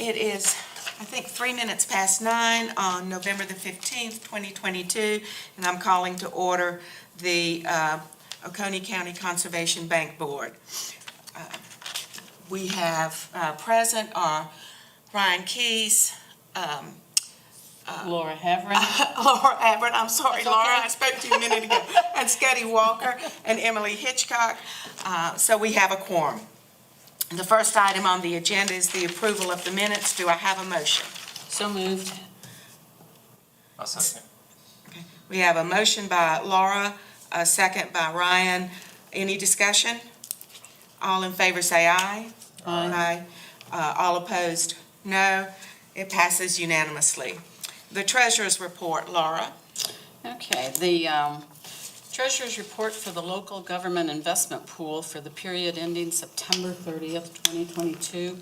It is, I think, 3 minutes past 9 on November the 15th, 2022, and I'm calling to order the Oconee County Conservation Bank Board. We have present are Ryan Keys, Laura Havering. Laura Abbott, I'm sorry, That's Laura, okay. I spoke to you a minute ago, and Scotty Walker and Emily Hitchcock. So we have a quorum. The first item on the agenda is the approval of the minutes. Do I have a motion? So moved. I'll second. We have a motion by Laura, a second by Ryan. Any discussion? All in favor say aye. Aye. All opposed, no. It passes unanimously. The treasurer's report, Laura. Okay, the Treasurer's report for the local government investment pool for the period ending September 30th, 2022.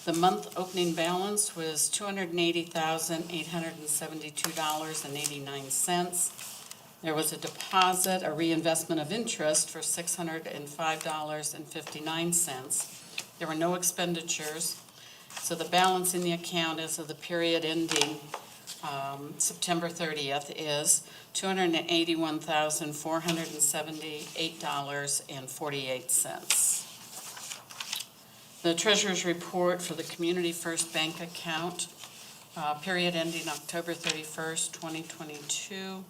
The month opening balance was $280,872.89. There was a deposit, a reinvestment of interest for $605.59. There were no expenditures. So the balance in the account as of the period ending September 30th is $281,478.48. The treasurer's report for the Community First Bank account, period ending October 31st, 2022.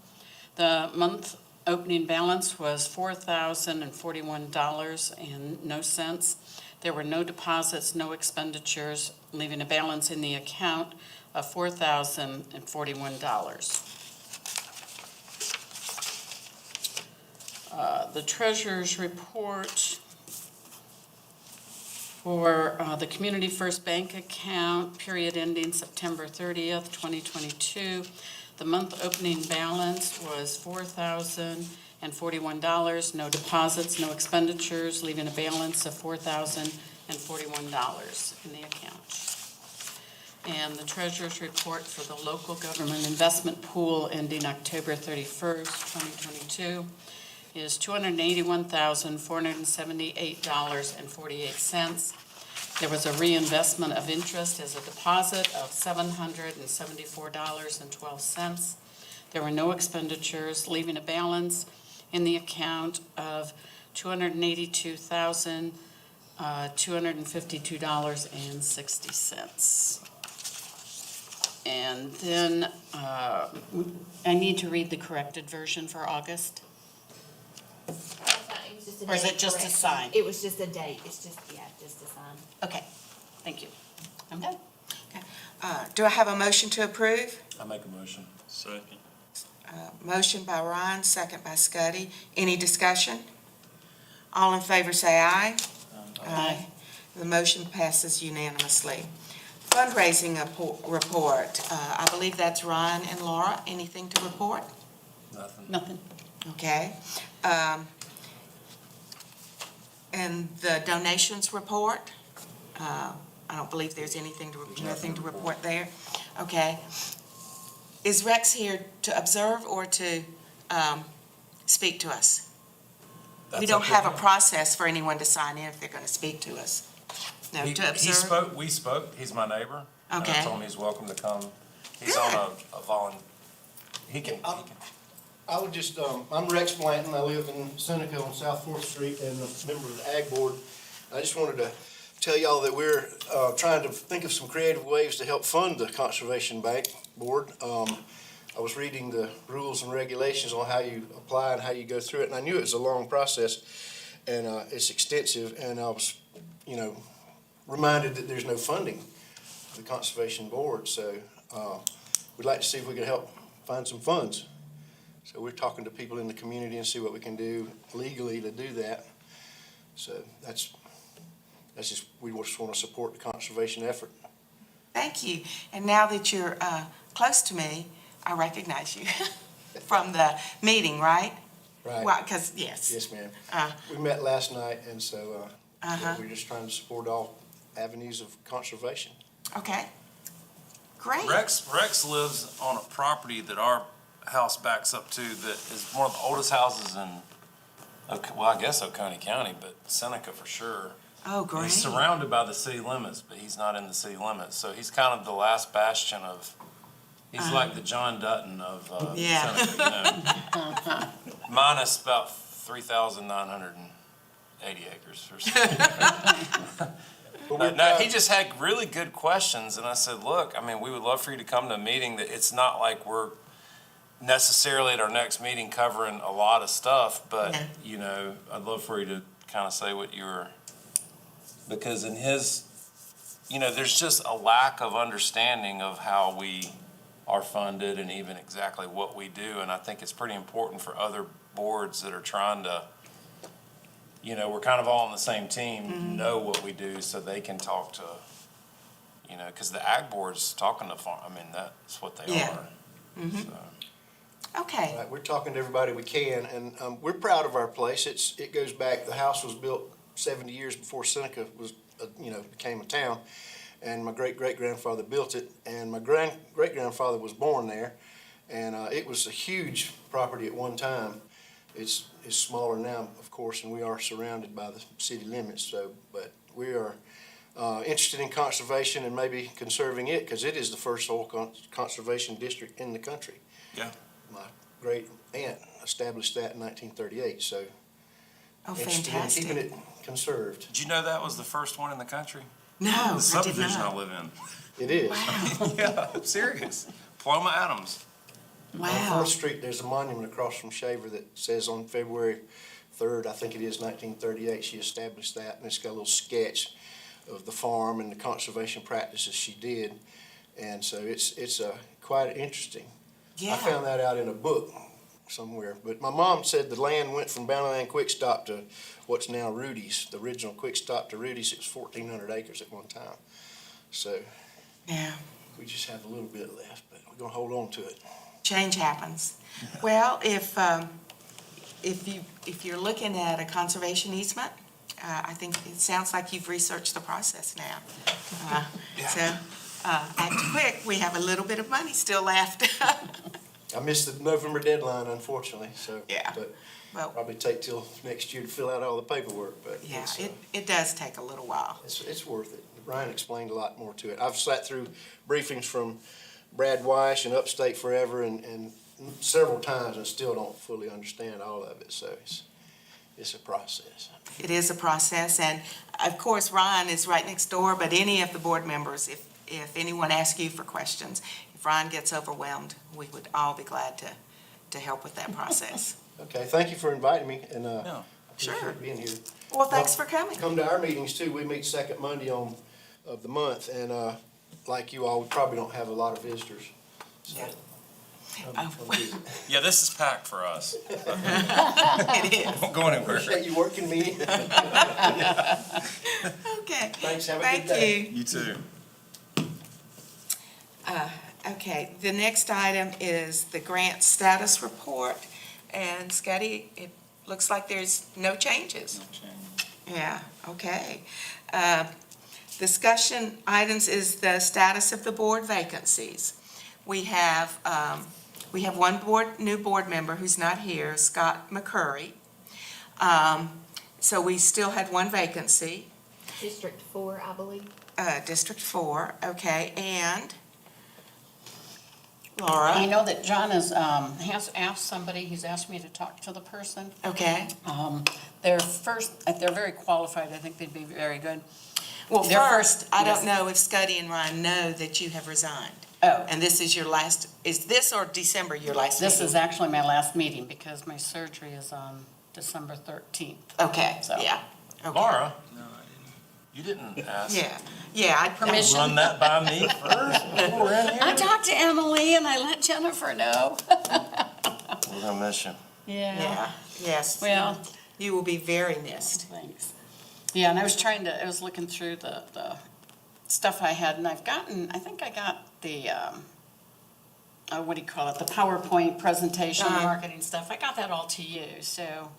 The month opening balance was $4,041.00. There were no deposits, no expenditures, leaving a balance in the account of $4,041. The treasurer's report for the Community First Bank account, period ending September 30th, 2022. The month opening balance was $4,041, no deposits, no expenditures, leaving a balance of $4,041 in the account. And the treasurer's report for the local government investment pool ending October 31st, 2022 is $281,478.48. There was a reinvestment of interest as a deposit of $774.12. There were no expenditures, leaving a balance in the account of $282,252.60. And then I need to read the corrected version for August. Or is it just a sign? It was just a date, it's just, yeah, just a sign. Okay, thank you. I'm done. Do I have a motion to approve? I make a motion. Second. Motion by Ryan, second by Scuddy. Any discussion? All in favor say aye. Aye. The motion passes unanimously. Fundraising report. I believe that's Ryan and Laura. Anything to report? Nothing. Okay. And the donations report? I don't believe there's nothing to report there. Okay. Is Rex here to observe or to speak to us? We don't have a process for anyone to sign in if they're going to speak to us. No, to observe? We spoke, he's my neighbor. And Okay. I told him he's welcome to come. He's on a volunteer. He can. I would just, I'm Rex Blanton, I live in Seneca on South 4th Street and a member of the Ag Board. I just wanted to tell y'all that we're trying to think of some creative ways to help fund the Conservation Bank Board. I was reading the rules and regulations on how you apply and how you go through it, and I knew it was a long process and it's extensive, and I was, reminded that there's no funding for the Conservation Board, so we'd like to see if we could help find some funds. So we're talking to people in the community and see what we can do legally to do that. So that's just, we just want to support the conservation effort. Thank you. And now that you're close to me, I recognize you from the meeting, right? Right. Well, because, yes. Yes, ma'am. Uh, We met last night, and so Uh-huh. we're just trying to support all avenues of conservation. Okay. Great. Rex lives on a property that our house backs up to that is one of the oldest houses in, well, I guess Oconee County, but Seneca for sure. Oh, great. He's surrounded by the city limits, but he's not in the city limits. So he's kind of the last bastion of, he's like the John Dutton of Yeah. Seneca, minus about 3,980 acres or something. But no, he just had really good questions, and I said, look, I mean, we would love for you to come to a meeting that it's not like we're necessarily at our next meeting covering a lot of stuff, but, Yeah. you know, I'd love for you to kind of say what you're, because in his, you know, there's just a lack of understanding of how we are funded and even exactly what we do, and I think it's pretty important for other boards that are trying to, you know, we're kind of all on the same team, know what we do so they can talk to, you know, because the ag board's talking to farm, I mean, that's what they Yeah. are. So, Okay, Right, we're talking to everybody we can, and we're proud of our place. It goes back, the house was built 70 years before Seneca was, became a town, and my great-great-grandfather built it, and my great-grandfather was born there, and it was a huge property at one time. It's smaller now, of course, and we are surrounded by the city limits, so, but we are interested in conservation and maybe conserving it, because it is the first oil conservation district in the country. Yeah. My great aunt established that in 1938, so oh, interested in keeping fantastic. it conserved. Did you know that was the first one in the country? No, The I did subdivision I not. live in. It is. Wow, Yeah, I'm serious. Paloma Adams. On wow. 4th Street, there's a monument across from Shaver that says on February 3rd, I think it is 1938, she established that, and it's got a little sketch of the farm and the conservation practices she did, and so it's quite interesting. I Yeah, found that out in a book somewhere, but my mom said the land went from Bountyland Quick Stop to what's now Rudy's, the original Quick Stop to Rudy's. It was 1,400 acres at one time, so yeah. we just have a little bit left, but we're gonna hold on to it. Change happens. Well, if you're looking at a conservation easement, I think it sounds like you've researched the process now. So, act quick, we have a little bit of money still left. I missed the November deadline, unfortunately, so. Yeah. But Well, probably take till next year to fill out all the paperwork, but yeah, it's, it does take a little while. it's worth it. Brian explained a lot more to it. I've sat through briefings from Brad Weiss and Upstate Forever and several times and still don't fully understand all of it, so it's a process. It is a process, and of course, Ryan is right next door, but any of the board members, if anyone asks you for questions, if Ryan gets overwhelmed, we would all be glad to help with that process. Okay, thank you for inviting me, and I Sure. appreciate being here. Well, thanks for coming. Come to our meetings too. We meet second Monday of the month, and like you all, we probably don't have a lot of visitors. So, Yeah. come visit. Yeah, this is packed for us. It is. Don't go anywhere. Appreciate you working me. Okay. Thanks, have a good Thank day. you. You too. Okay, the next item is the grant status report, and Scotty, it looks like there's no changes. Yeah, okay. Discussion items is the status of the board vacancies. We have one new board member who's not here, Scott McCurry. So we still had one vacancy, District 4, I believe. District 4, okay, and I Laura, know that John has asked somebody, he's asked me to talk to the person. okay. They're very qualified, I think they'd be very good. Well, They're first, I yes. don't know if Scuddy and Ryan know that you have resigned. Oh, And this is your last, is this or December your last meeting? this is actually my last meeting because my surgery is on December 13th. Okay, So- yeah. Okay. Laura? You didn't ask. Yeah, I Permission. Run that by me first before we're in here? I talked to Emily and I let Jennifer know. We're gonna miss you. Yeah, yes. Well, You will be very missed. thanks. Yeah, and I was looking through the stuff I had, and I think I got the, what do you call it, the PowerPoint presentation, the marketing stuff. I got that all to you, so,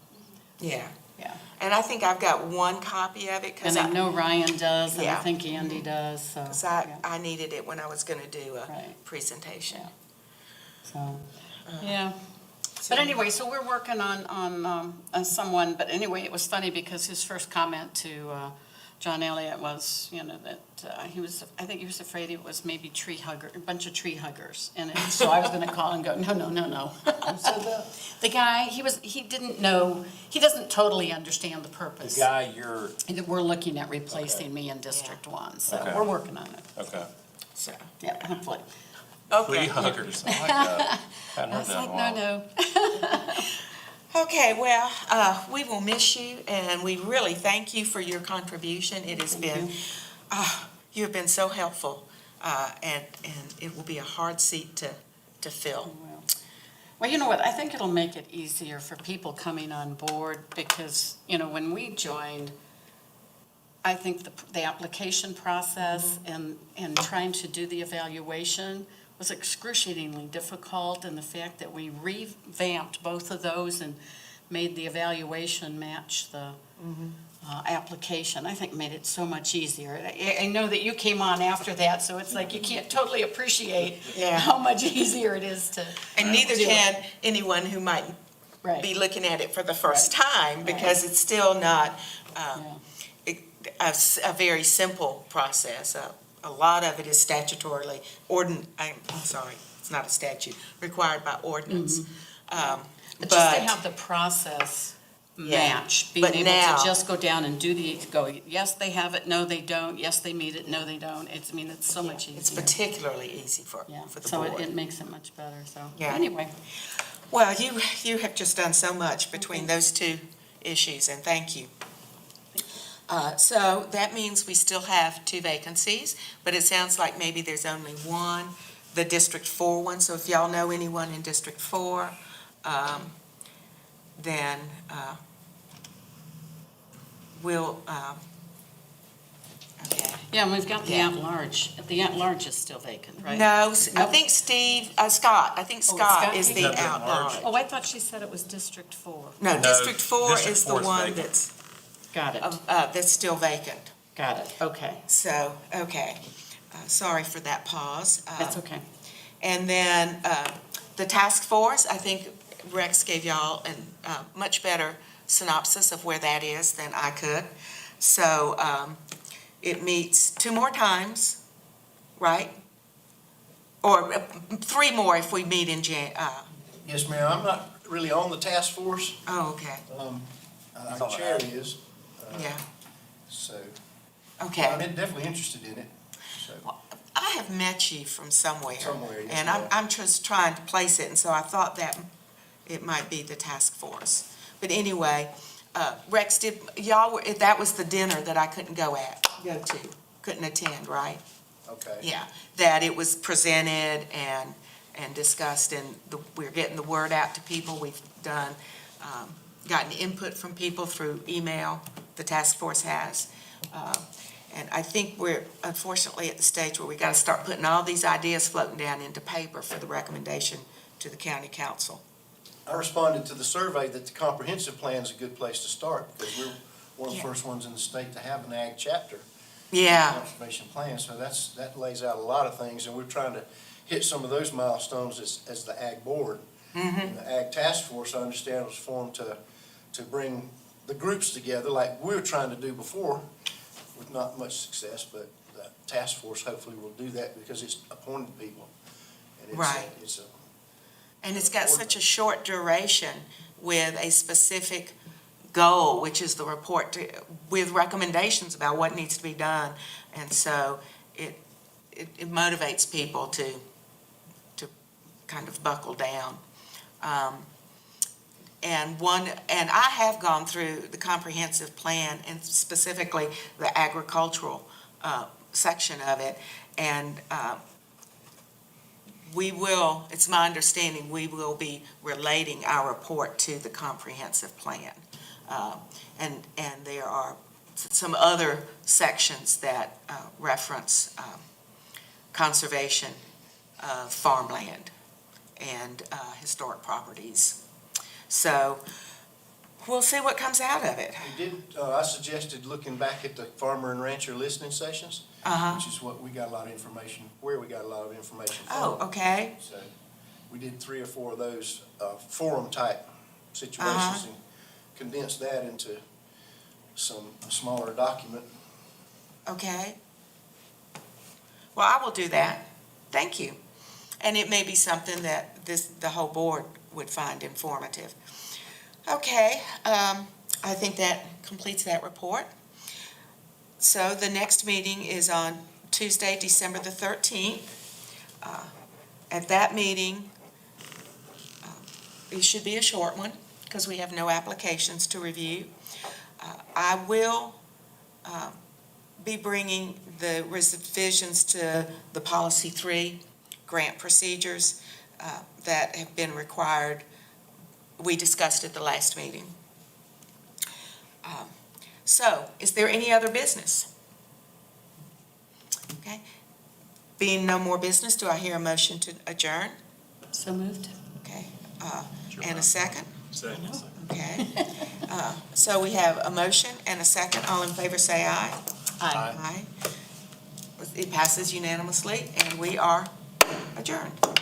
Yeah. yeah. And I think I've got one copy of it because And I know Ryan does, and I Yeah. think Andy does, so. yeah. I needed it when I was gonna do a Right. presentation. So, yeah. But anyway, so we're working on someone, but anyway, it was funny because his first comment to John Elliott was, that I think he was afraid it was maybe a bunch of tree huggers. And so I was going to call and go, no. So the guy, he didn't know, he doesn't totally understand the purpose. The guy you're, We're looking at replacing me in District 1, so Okay. we're working on it. okay. So, Yeah, hopefully. Tree okay. huggers, I like that. Hadn't I heard was that in a like, while. no. Okay, well, we will miss you, and we really thank you for your contribution. It has been, you have been so helpful, and it will be a hard seat to fill. Well, you know what, I think it'll make it easier for people coming on board, because, when we joined, I think the application process and trying to do the evaluation was excruciatingly difficult, and the fact that we revamped both of those and made the evaluation match the application, I think made it so much easier. I know that you came on after that, so it's like you can't totally appreciate Yeah. how much easier it is to. And neither do it. can anyone who might Right. be looking at it for the first time, because it's still not Yeah. a very simple process. A lot of it is statutorily, I'm sorry, it's not a statute, required by ordinance. But just to have the process Yeah, match, being but able now- to just go down and go, yes, they have it, no, they don't, yes, they meet it, no, they don't. It's so much easier. It's particularly easy for Yeah, the so board. it makes it much better, so. Yeah. Anyway, Well, you have just done so much between those two issues, and thank you. So that means we still have 2 vacancies, but it sounds like maybe there's only one, the District 4 one. So if y'all know anyone in District 4, then we'll, okay. yeah, and we've got the Yeah. at-large. The at-large is still vacant, right? No, I Nope. think Scott, I think Oh, Scott Scott? is Is the that the at-large. Oh, I thought she said it was District 4. No, No, District 4 District is the 4 is one vacant. Got it, that's still vacant. got it, okay. So, okay, sorry for that pause. That's okay. And then the task force, I think Rex gave y'all a much better synopsis of where that is than I could. So it meets 2 more times, right? Or 3 more if we meet in Yes, ma'am, I'm not really on the task force. oh, okay, Our chair is, yeah, so okay. I'm definitely interested in it, so. I have met you from somewhere. Somewhere, yes, And ma'am. I'm just trying to place it, and so I thought that it might be the task force. But anyway, Rex, that was the dinner that I couldn't go to, couldn't attend, right? Okay. Yeah, that it was presented and discussed, and we're getting the word out to people. We've gotten input from people through email, the task force has. And I think we're unfortunately at the stage where we got to start putting all these ideas floating down into paper for the recommendation to the county council. I responded to the survey that the comprehensive plan is a good place to start, because we're one of the Yeah. first ones in the state to have an ag chapter. Yeah, Conservation plan, so that lays out a lot of things, and we're trying to hit some of those milestones as the ag board. And the ag task force, I understand, was formed to bring the groups together like we were trying to do before, with not much success, but the task force hopefully will do that because it's appointed people. And Right. And it's got such a short duration with a specific goal, which is the report with recommendations about what needs to be done. And so it motivates people to kind of buckle down. And I have gone through the comprehensive plan, and specifically the agricultural section of it. And it's my understanding, we will be relating our report to the comprehensive plan. And there are some other sections that reference conservation of farmland and historic properties. So we'll see what comes out of it. I suggested looking back at the farmer and rancher listening sessions, which is what we got a lot of information, where we got a lot of information from. Oh, okay. So we did 3 or 4 of those forum-type situations and condensed that into a smaller document. Okay? Well, I will do that. Thank you. And it may be something that the whole board would find informative. Okay, I think that completes that report. So the next meeting is on Tuesday, December the 13th. At that meeting, it should be a short one because we have no applications to review. I will be bringing the revisions to the Policy 3 grant procedures that have been required. We discussed at the last meeting. So, is there any other business? Okay. Being no more business, do I hear a motion to adjourn? So moved. Okay. And a second? Second. Okay. So we have a motion and a second. All in favor say aye. Aye. Aye. It passes unanimously, and we are adjourned.